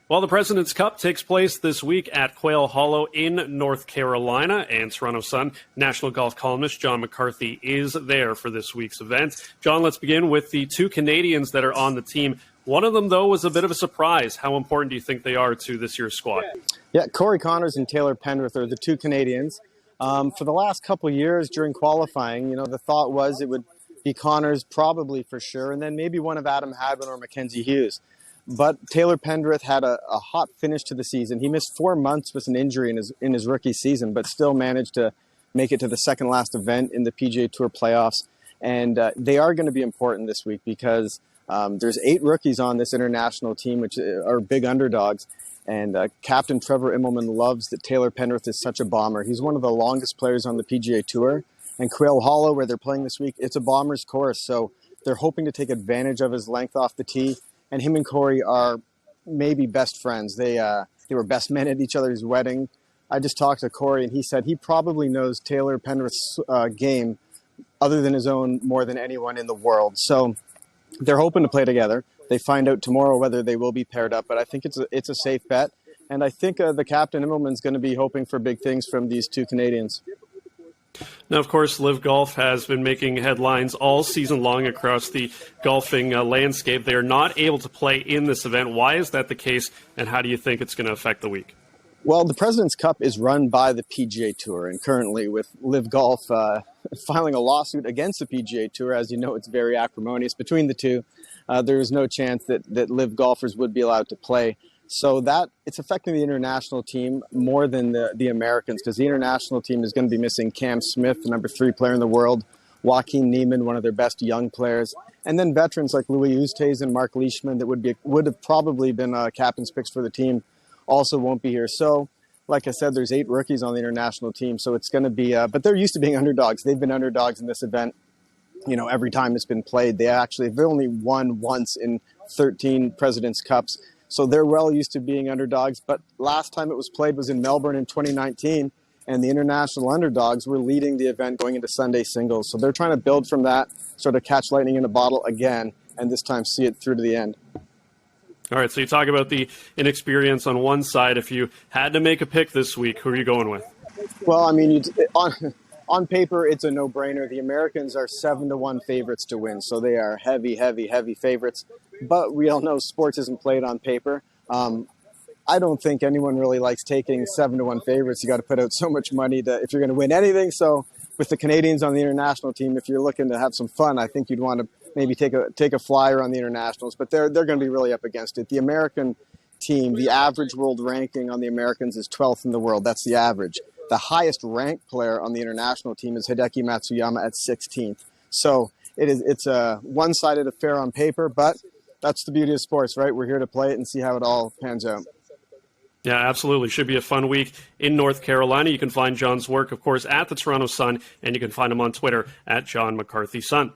Well, the President's Cup takes place this week at Quail Hollow in North Carolina, and Toronto Sun national golf columnist John McCarthy is there for this week's event. John, let's begin with the two Canadians that are on the team. One of them, though, was a bit of a surprise. How important do you think they are to this year's squad? Yeah, Corey Conners and Taylor Pendrith are the two Canadians. For the last couple of years during qualifying, the thought was it would be Conners probably for sure, and then maybe one of Adam Hadwin or Mackenzie Hughes. But Taylor Pendrith had a hot finish to the season. He missed 4 months with an injury in his rookie season, but still managed to make it to the second last event in the PGA Tour playoffs. And they are going to be important this week because there's 8 rookies on this international team, which are big underdogs. And Captain Trevor Immelman loves that Taylor Pendrith is such a bomber. He's one of the longest players on the PGA Tour. And Quail Hollow, where they're playing this week, it's a bomber's course. So they're hoping to take advantage of his length off the tee. And him and Corey are maybe best friends. They were best men at each other's wedding. I just talked to Corey, and he said he probably knows Taylor Pendrith's game other than his own more than anyone in the world. So they're hoping to play together. They find out tomorrow whether they will be paired up, but I think it's a safe bet. And I think the captain Immelman's going to be hoping for big things from these two Canadians. Now, of course, Live Golf has been making headlines all season long across the golfing landscape. They are not able to play in this event. Why is that the case, and how do you think it's going to affect the week? Well, the President's Cup is run by the PGA Tour, and currently with Live Golf filing a lawsuit against the PGA Tour, as you know, it's very acrimonious between the two. There is no chance that Live golfers would be allowed to play. So that it's affecting the international team more than the Americans, because the international team is going to be missing Cam Smith, the number 3 player in the world, Joaquin Niemann, one of their best young players, and then veterans like Louis Oosthuizen and Mark Leishman that would have probably been captain's picks for the team also won't be here. So, like I said, there's 8 rookies on the international team, so it's going to be. But they're used to being underdogs. They've been underdogs in this event. Every time it's been played, they've only won once in 13 President's Cups. So they're well used to being underdogs. But last time it was played was in Melbourne in 2019, and the international underdogs were leading the event going into Sunday singles. So they're trying to build from that, sort of catch lightning in a bottle again, and this time see it through to the end. All right, so you talk about the inexperience on one side. If you had to make a pick this week, who are you going with? Well, I mean, on paper, it's a no-brainer. The Americans are 7-1 favorites to win, so they are heavy, heavy, heavy favorites. But we all know sports isn't played on paper. I don't think anyone really likes taking 7-1 favorites. You got to put out so much money if you're going to win anything. So with the Canadians on the international team, if you're looking to have some fun, I think you'd want to maybe take a flyer on the internationals. But they're going to be really up against it. The American team, the average world ranking on the Americans is 12th in the world. That's the average. The highest ranked player on the international team is Hideki Matsuyama at 16th. So it's a one-sided affair on paper, but that's the beauty of sports, right? We're here to play it and see how it all pans out. Yeah, absolutely. Should be a fun week in North Carolina. You can find John's work, of course, at the Toronto Sun, and you can find him on Twitter at John McCarthy Sun.